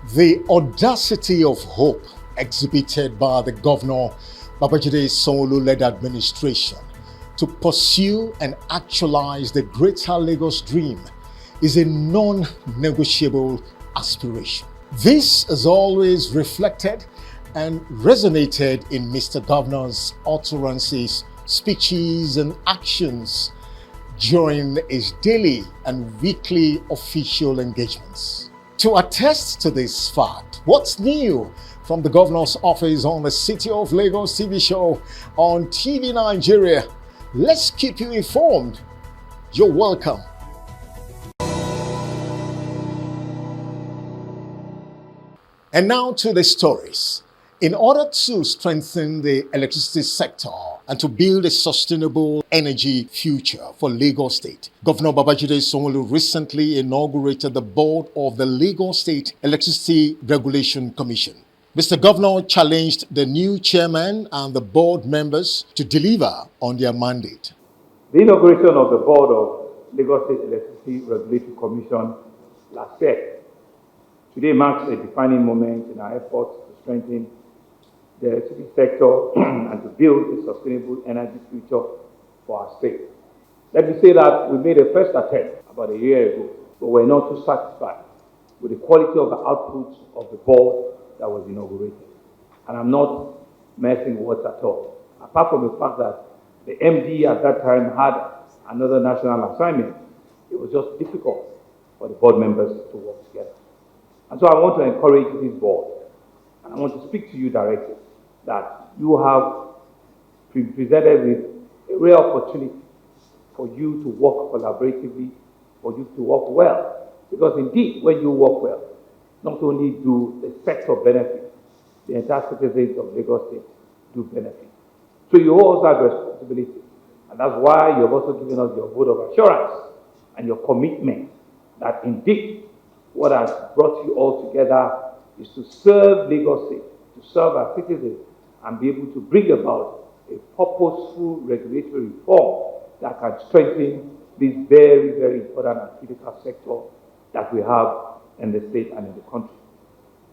The audacity of hope exhibited by the Governor Babajide Sanwo-Olu-led administration to pursue and actualize the Greater Lagos dream is a non-negotiable aspiration. This is always reflected and resonated in Mr. Governor's utterances, speeches, and actions during his daily and weekly official engagements. To attest to this fact, what's new from the Governor's office on the City of Lagos TV show on TV Nigeria? Let's keep you informed. You're welcome. And now to the stories. In order to strengthen the electricity sector and to build a sustainable energy future for Lagos State, Governor Babajide Sanwo-Olu recently inaugurated the board of the Lagos State Electricity Regulation Commission. Mr. Governor challenged the new chairman and the board members to deliver on their mandate. The inauguration of the board of Lagos State Electricity Regulatory Commission last year today marks a defining moment in our efforts to strengthen the electricity sector and to build a sustainable energy future for our state. Let me say that we made a first attempt about a year ago, but we're not too satisfied with the quality of the output of the board that was inaugurated. And I'm not messing words at all. Apart from the fact that the MD at that time had another national assignment, it was just difficult for the board members to work together. And so I want to encourage this board, and I want to speak to you directly, that you have been presented with a rare opportunity for you to work collaboratively, for you to work well. Because indeed, when you work well, not only do the sector benefit, the entire citizens of Lagos State do benefit. So you also have responsibility. And that's why you've also given us your vote of assurance and your commitment that indeed what has brought you all together is to serve Lagos State, to serve our citizens, and be able to bring about a purposeful regulatory reform that can strengthen this very, very important and critical sector that we have in the state and in the country.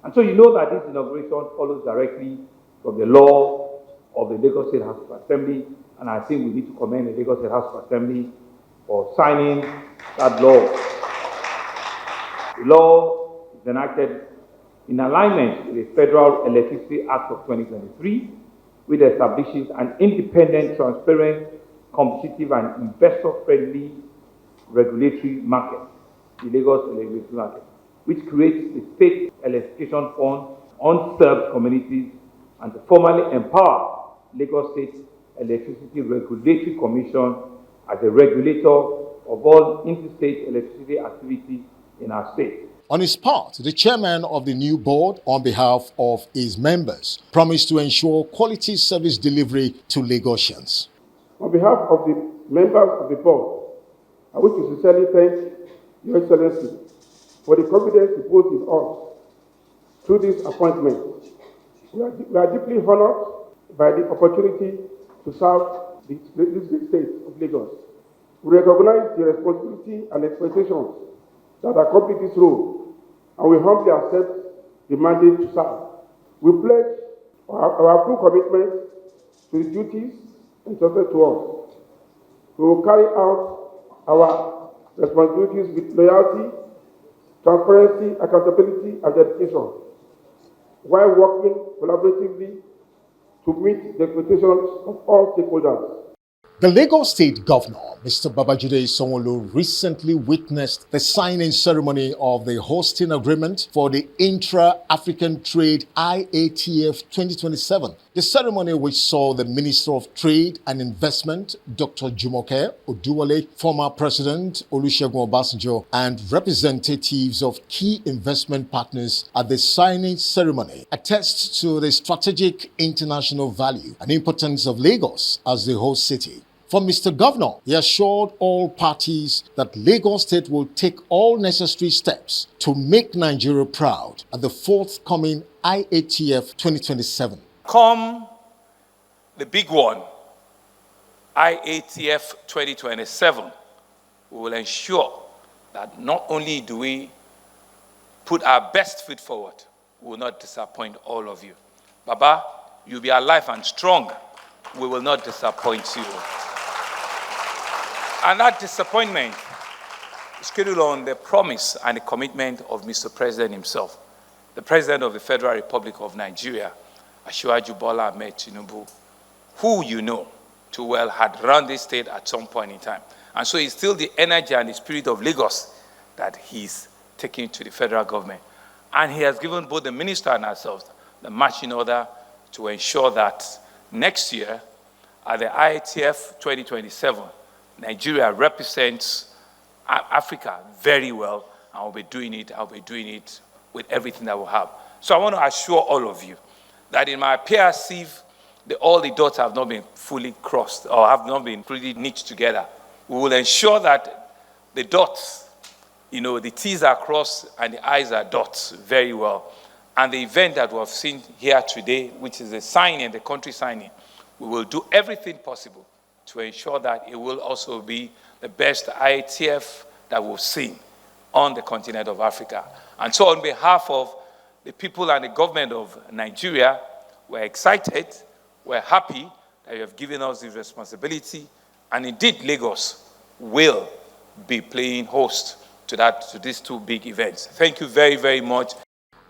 And so you know that this inauguration follows directly from the law of the Lagos State House of Assembly, and I think we need to commend the Lagos State House of Assembly for signing that law. The law is enacted in alignment with the Federal Electricity Act of 2023, which establishes an independent, transparent, competitive, and investor-friendly regulatory market, the Lagos Electricity Market, which creates the State Electrification Fund, unserved communities, and to formally empower Lagos State Electricity Regulatory Commission as a regulator of all interstate electricity activity in our state. On his part, the chairman of the new board, on behalf of his members, promised to ensure quality service delivery to Lagosians. On behalf of the members of the board, I wish to sincerely thank Your Excellency for the confidence reposed in us through this appointment. We are deeply honored by the opportunity to serve this great state of Lagos. We recognize the responsibility and expectations that accompany this role, and we humbly accept the mandate to serve. We pledge our full commitment to the duties entrusted to us. We will carry out our responsibilities with loyalty, transparency, accountability, and dedication, while working collaboratively to meet the expectations of all stakeholders. The Lagos State Governor, Mr. Babajide Sanwo-Olu, recently witnessed the signing ceremony of the hosting agreement for the Intra-African Trade IATF 2027. The ceremony, which saw the Minister of Trade and Investment, Dr. Jumoke Oduwole, former President Olusegun Obasanjo, and representatives of key investment partners at the signing ceremony, attests to the strategic international value and importance of Lagos as the host city. For Mr. Governor, he assured all parties that Lagos State will take all necessary steps to make Nigeria proud at the forthcoming IATF 2027. Come the big one, IATF 2027, we will ensure that not only do we put our best foot forward, we will not disappoint all of you. Baba, you'll be alive and strong. We will not disappoint you. And that disappointment is scheduled on the promise and the commitment of Mr. President himself, the President of the Federal Republic of Nigeria, Asiwaju Bola Ahmed Tinubu, who you know too well had run this state at some point in time. And so it's still the energy and the spirit of Lagos that he's taking to the federal government. And he has given both the minister and ourselves the marching order to ensure that next year, at the IATF 2027, Nigeria represents Africa very well, and I'll be doing it with everything that we have. So I want to assure all of you that in my PRC, all the dots have not been fully crossed or have not been fully knit together. We will ensure that the dots, the T's are crossed and the I's are dots very well. And the event that we have seen here today, which is the signing, the country signing, we will do everything possible to ensure that it will also be the best IATF that we've seen on the continent of Africa. And so on behalf of the people and the government of Nigeria, we're excited, we're happy that you have given us this responsibility, and indeed Lagos will be playing host to these two big events. Thank you very, very much.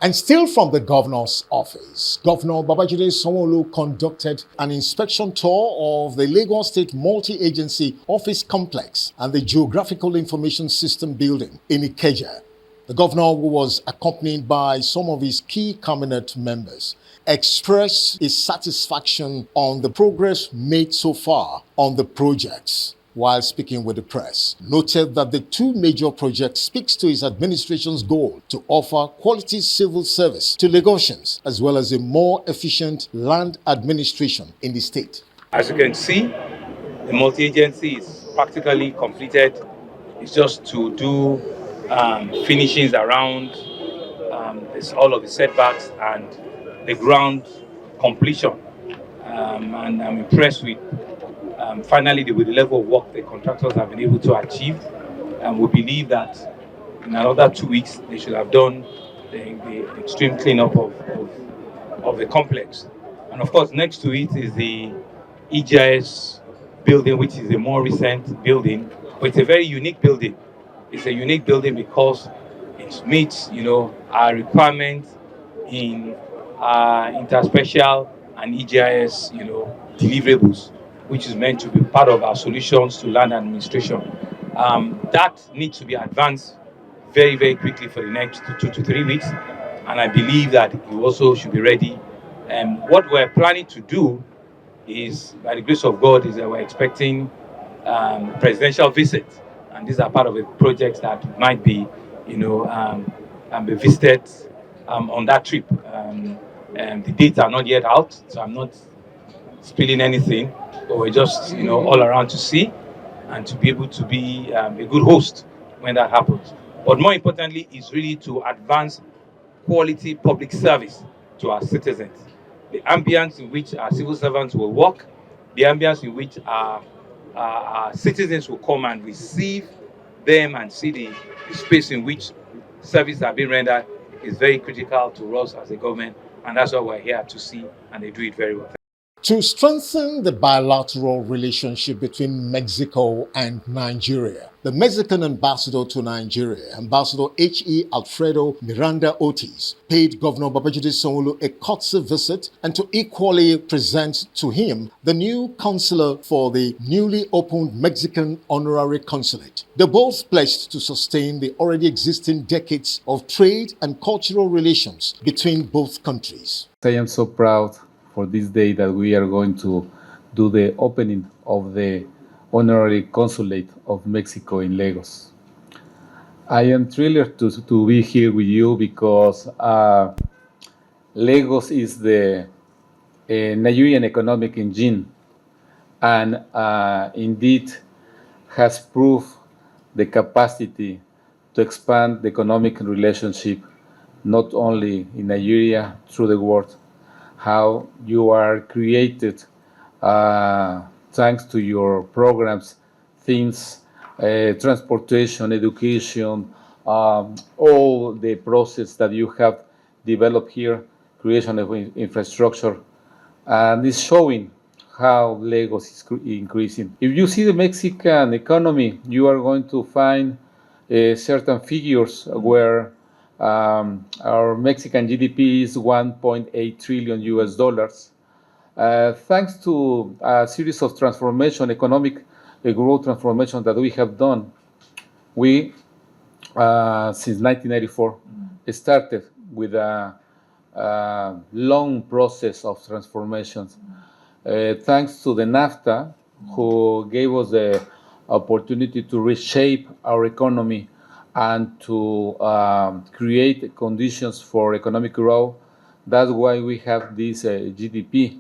And still from the governor's office, Governor Babajide Sanwo-Olu conducted an inspection tour of the Lagos State Multi-Agency Office Complex and the Geographical Information System building in Ikeja. The governor, who was accompanied by some of his key cabinet members, expressed his satisfaction on the progress made so far on the projects. While speaking with the press, noted that the two major projects speaks to his administration's goal to offer quality civil service to Lagosians, as well as a more efficient land administration in the state. As you can see, the multi-agency is practically completed. It's just to do finishings around all of the setbacks and the ground completion. And I'm impressed with finally with the level of work the contractors have been able to achieve. And we believe that in another 2 weeks, they should have done the extreme cleanup of the complex. And of course, next to it is the EGIS building, which is a more recent building, but it's a very unique building. It's a unique building because it meets, our requirements in interspecial and EGIS, deliverables, which is meant to be part of our solutions to land administration. That needs to be advanced very, very quickly for the next 2 to 3 weeks. And I believe that it also should be ready. What we're planning to do is, by the grace of God, is that we're expecting presidential visit. And these are part of the projects that might be, be visited on that trip. The dates are not yet out, so I'm not spilling anything, but we're just, all around to see and to be able to be a good host when that happens. But more importantly, is really to advance quality public service to our citizens. The ambience in which our civil servants will work, the ambience in which our citizens will come and receive them and see the space in which services are being rendered is very critical to us as a government, and that's what we're here to see, and they do it very well. To strengthen the bilateral relationship between Mexico and Nigeria, the Mexican ambassador to Nigeria, Ambassador H.E. Alfredo Miranda Ortiz, paid Governor Babajide Sanwo-Olu a courtesy visit and to equally present to him the new consular for the newly opened Mexican honorary consulate. They both pledged to sustain the already existing decades of trade and cultural relations between both countries. I am so proud for this day that we are going to do the opening of the honorary consulate of Mexico in Lagos. I am thrilled to be here with you because Lagos is the Nigerian economic engine, and indeed has proved the capacity to expand the economic relationship not only in Nigeria, through the world. How you are created thanks to your programs, themes, transportation, education, all the process that you have developed here, creation of infrastructure, and it's showing how Lagos is increasing. If you see the Mexican economy, you are going to find certain figures where our Mexican GDP is 1.8 trillion US dollars. Thanks to a series of transformation, economic growth transformation that we have done, we, since 1994, started with a long process of transformations. Thanks to the NAFTA, who gave us the opportunity to reshape our economy and to create conditions for economic growth. That's why we have this GDP.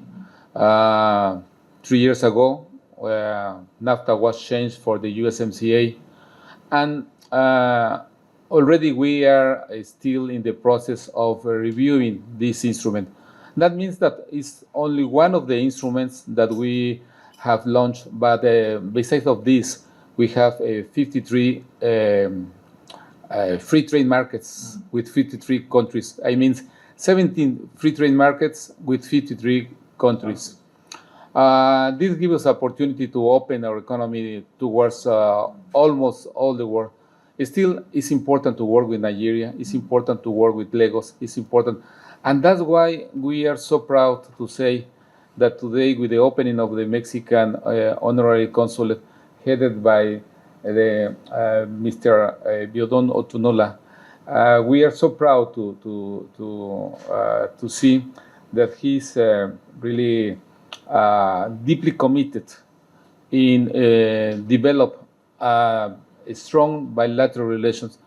3 years ago, NAFTA was changed for the USMCA, and already we are still in the process of reviewing this instrument. That means that it's only one of the instruments that we have launched, but besides of this, we have 53 free trade markets with 53 countries. I mean, 17 free trade markets with 53 countries. This gives us opportunity to open our economy towards almost all the world. Still, it's important to work with Nigeria. It's important to work with Lagos. It's important. And that's why we are so proud to say that today, with the opening of the Mexican honorary consulate, headed by Mr. Biodun Otedola, we are so proud to see that he's really deeply committed in develop strong bilateral relations,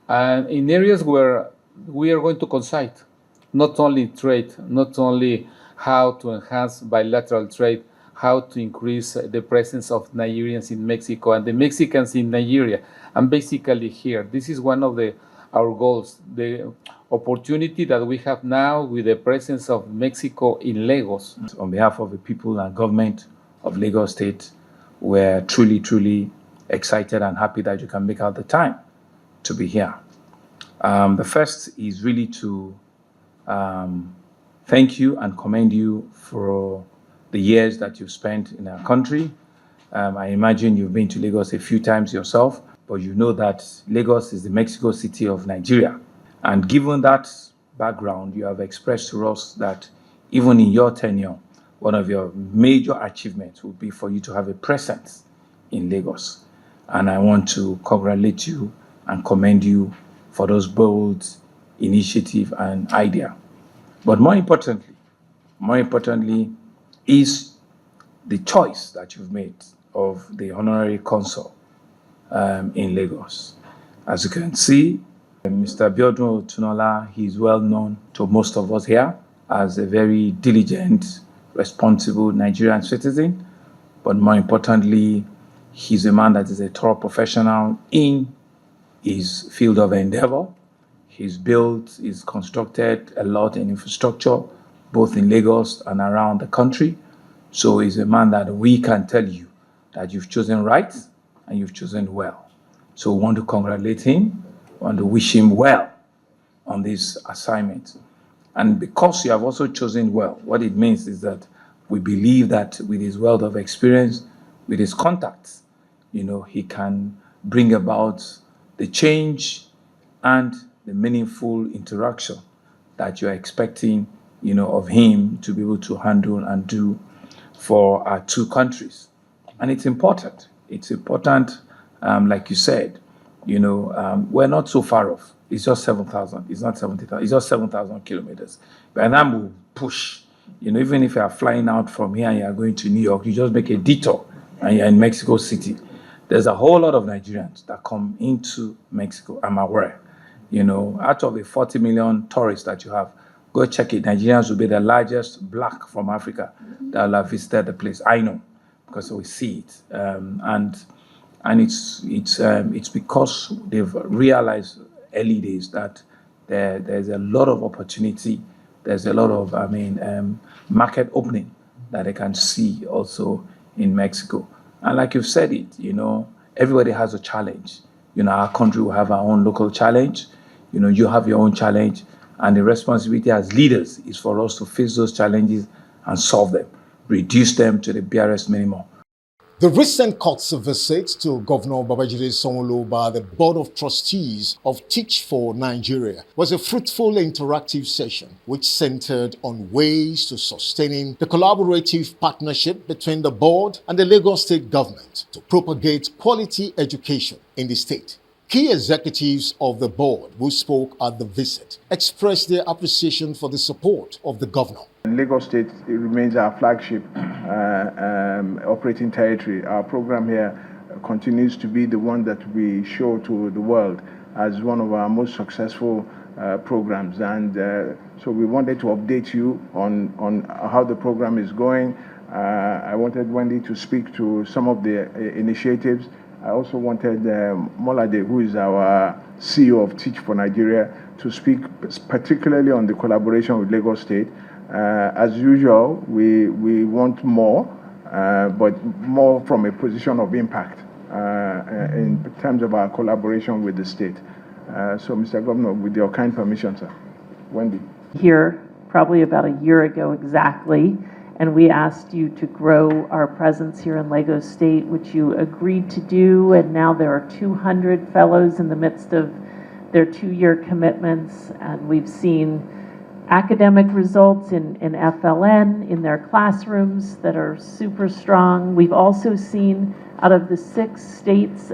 and in areas where we are going to concite, not only trade, not only how to enhance bilateral trade, how to increase the presence of Nigerians in Mexico and the Mexicans in Nigeria, and basically here. This is one of our goals, the opportunity that we have now with the presence of Mexico in Lagos. On behalf of the people and government of Lagos State, we're truly, truly excited and happy that you can make out the time to be here. The first is really to thank you and commend you for the years that you've spent in our country. I imagine you've been to Lagos a few times yourself, but you know that Lagos is the Mexico City of Nigeria. And given that background, you have expressed to us that even in your tenure, one of your major achievements would be for you to have a presence in Lagos. And I want to congratulate you and commend you for those bold initiative and idea. But more importantly is the choice that you've made of the honorary consul in Lagos. As you can see, Mr. Biodun Otedola, he is well known to most of us here as a very diligent, responsible Nigerian citizen. But more importantly, he's a man that is a thorough professional in his field of endeavor. He's built, he's constructed a lot in infrastructure, both in Lagos and around the country. So he's a man that we can tell you that you've chosen right and you've chosen well. So we want to congratulate him, we want to wish him well on this assignment. And because you have also chosen well, what it means is that we believe that with his wealth of experience, with his contacts, he can bring about the change and the meaningful interaction that you're expecting, of him to be able to handle and do for our two countries. And it's important. It's important, like you said, we're not so far off. It's just 7,000. It's not 70,000. It's just 7,000 kilometers. But then we'll push. Even if you are flying out from here and you are going to New York, you just make a detour and you're in Mexico City. There's a whole lot of Nigerians that come into Mexico, I'm aware. Out of the 40 million tourists that you have, go check it. Nigerians will be the largest black from Africa that will have visited the place. I know, because we see it. And it's because they've realized early days that there's a lot of opportunity. There's a lot of, market opening that they can see also in Mexico. And like you've said it, everybody has a challenge. our country will have our own local challenge. You have your own challenge, and the responsibility as leaders is for us to face those challenges and solve them, reduce them to the barest minimum. The recent court's visit to Governor Babajide Sanwo-Olu by the Board of Trustees of Teach for Nigeria was a fruitful interactive session which centered on ways to sustaining the collaborative partnership between the board and the Lagos State government to propagate quality education in the state. Key executives of the board who spoke at the visit expressed their appreciation for the support of the governor. Lagos State remains our flagship operating territory. Our program here continues to be the one that we show to the world as one of our most successful programs. And so we wanted to update you on how the program is going. I wanted Wendy to speak to some of the initiatives. I also wanted Molade, who is our CEO of Teach for Nigeria, to speak particularly on the collaboration with Lagos State. As usual, we want more, but more from a position of impact in terms of our collaboration with the state. So, Mr. Governor, with your kind permission, sir. Wendy. Here, probably about a year ago exactly, and we asked you to grow our presence here in Lagos State, which you agreed to do, and now there are 200 fellows in the midst of their 2-year commitments, and we've seen academic results in FLN, in their classrooms that are super strong. We've also seen out of the 6 states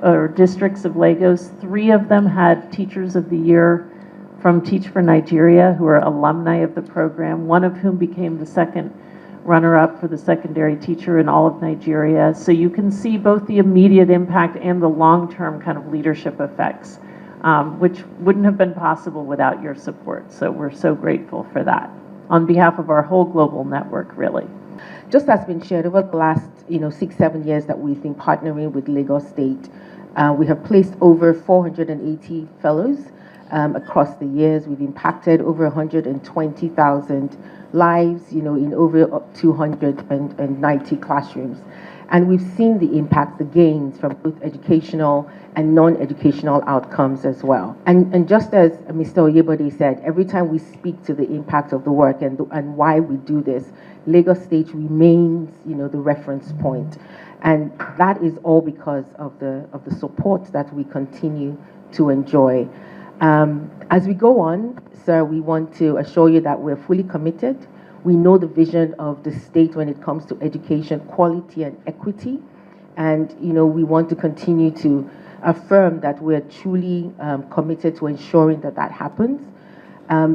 or districts of Lagos, 3 of them had Teachers of the Year from Teach for Nigeria, who are alumni of the program, one of whom became the second runner-up for the secondary teacher in all of Nigeria. So you can see both the immediate impact and the long-term kind of leadership effects, which wouldn't have been possible without your support. So we're so grateful for that on behalf of our whole global network, really. Just as been shared over the last 6-7 years that we've been partnering with Lagos State, we have placed over 480 fellows across the years. We've impacted over 120,000 lives, in over 290 classrooms. And we've seen the impact, the gains from both educational and non-educational outcomes as well. And just as Mr. Oyedepo said, every time we speak to the impact of the work and why we do this, Lagos State remains, the reference point. And that is all because of the support that we continue to enjoy. As we go on, sir, we want to assure you that we're fully committed. We know the vision of the state when it comes to education, quality and equity. And, we want to continue to affirm that we're truly committed to ensuring that that happens.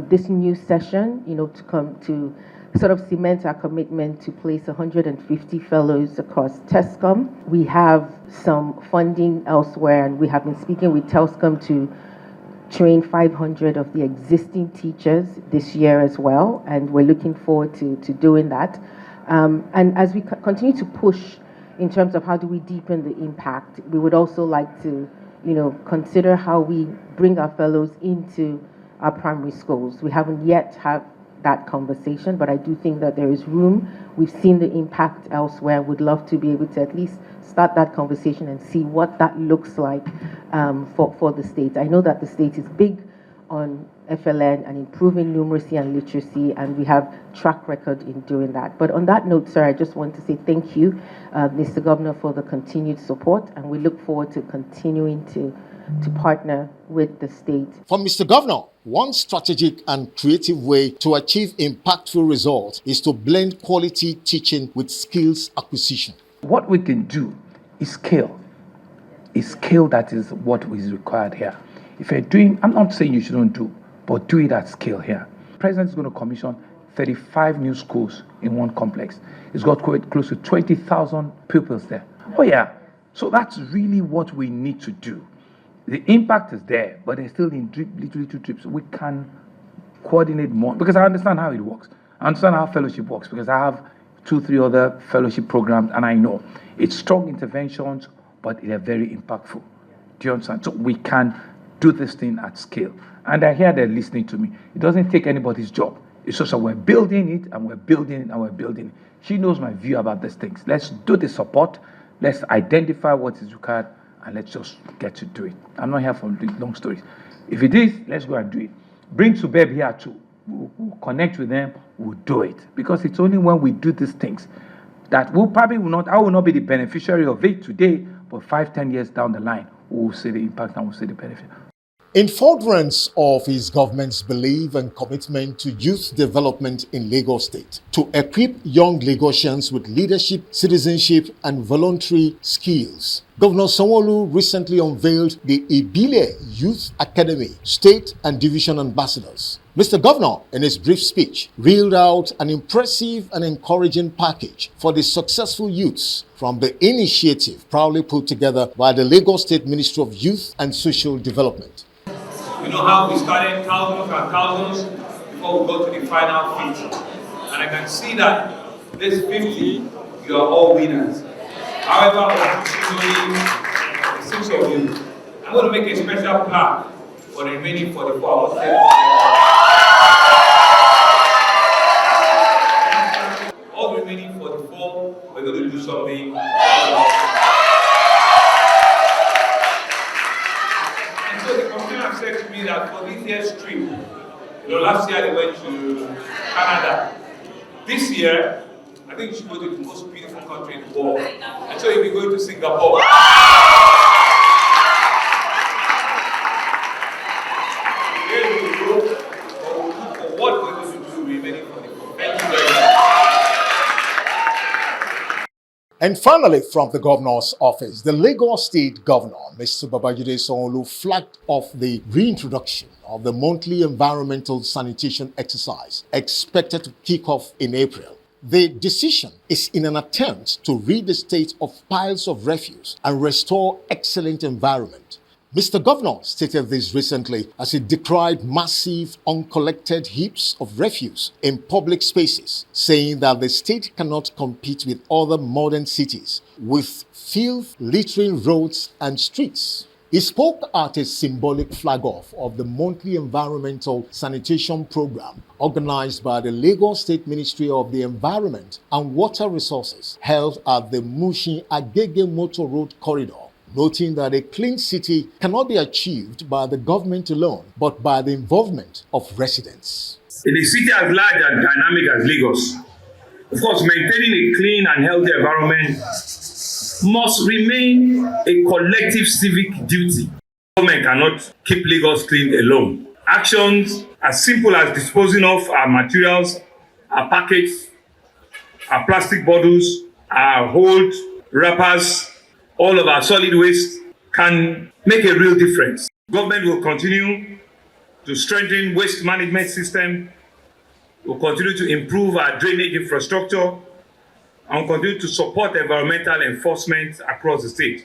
This new session, to come to sort of cement our commitment to place 150 fellows across TESCOM. We have some funding elsewhere, and we have been speaking with TESCOM to train 500 of the existing teachers this year as well, and we're looking forward to doing that. And as we continue to push in terms of how do we deepen the impact, we would also like to, consider how we bring our fellows into our primary schools. We haven't yet had that conversation, but I do think that there is room. We've seen the impact elsewhere. Would love to be able to at least start that conversation and see what that looks like for the state. I know that the state is big on FLN and improving numeracy and literacy, and we have track record in doing that. But on that note, sir, I just want to say thank you, Mr. Governor, for the continued support, and we look forward to continuing to partner with the state. For Mr. Governor, one strategic and creative way to achieve impactful results is to blend quality teaching with skills acquisition. What we can do is scale. Is scale that is what is required here. If you're doing, I'm not saying you shouldn't do, but do it at scale here. The president is going to commission 35 new schools in one complex. It's got close to 20,000 pupils there. Oh yeah, so that's really what we need to do. The impact is there, but they're still in little trips. We can coordinate more, because I understand how it works. I understand how fellowship works, because I have 2-3 other fellowship programs, and I know it's strong interventions, but they're very impactful. Do you understand? So we can do this thing at scale. And I hear they're listening to me. It doesn't take anybody's job. It's just that we're building it, and we're building it, and we're building it. She knows my view about these things. Let's do the support. Let's identify what is required, and let's just get to do it. I'm not here for long stories. If it is, let's go and do it. Bring Subeb here too. We'll connect with them, we'll do it. Because it's only when we do these things that I will not be the beneficiary of it today, but 5-10 years down the line, we'll see the impact and we'll see the benefit. In furtherance of his government's belief and commitment to youth development in Lagos State, to equip young Lagosians with leadership, citizenship, and voluntary skills, Governor Sanwo-Olu recently unveiled the Ibile Youth Academy State and Division Ambassadors. Mr. Governor, in his brief speech, reeled out an impressive and encouraging package for the successful youths from the initiative proudly put together by the Lagos State Ministry of Youth and Social Development. You know how we started thousands and thousands before we go to the final 50. And I can see that this 50, you are all winners. However, unfortunately, the 6 of you, I'm going to make a special plan for the remaining 44 hours. All the remaining 44, we're going to do something. Said to me that for this year's trip, last year they went to Canada. This year, I think you should go to the most beautiful country in the world. And so you'll be going to Singapore. Here we go. For what we're going to do remaining for the Thank you very much. And finally, from the governor's office, the Lagos State Governor, Mr. Babajide Sanwo-Olu, flagged off the reintroduction of the monthly environmental sanitation exercise expected to kick off in April. The decision is in an attempt to rid the state of piles of refuse and restore excellent environment. Mr. Governor stated this recently as he decried massive uncollected heaps of refuse in public spaces, saying that the state cannot compete with other modern cities with filth littering roads and streets. He spoke at a symbolic flag-off of the monthly environmental sanitation program organized by the Lagos State Ministry of the Environment and Water Resources held at the Mushin-Agege Motor Road Corridor, noting that a clean city cannot be achieved by the government alone, but by the involvement of residents. In a city as large and dynamic as Lagos, of course, maintaining a clean and healthy environment must remain a collective civic duty. Government cannot keep Lagos clean alone. Actions as simple as disposing of our materials, our packets, our plastic bottles, our old wrappers, all of our solid waste can make a real difference. Government will continue to strengthen waste management system, will continue to improve our drainage infrastructure, and continue to support environmental enforcement across the state.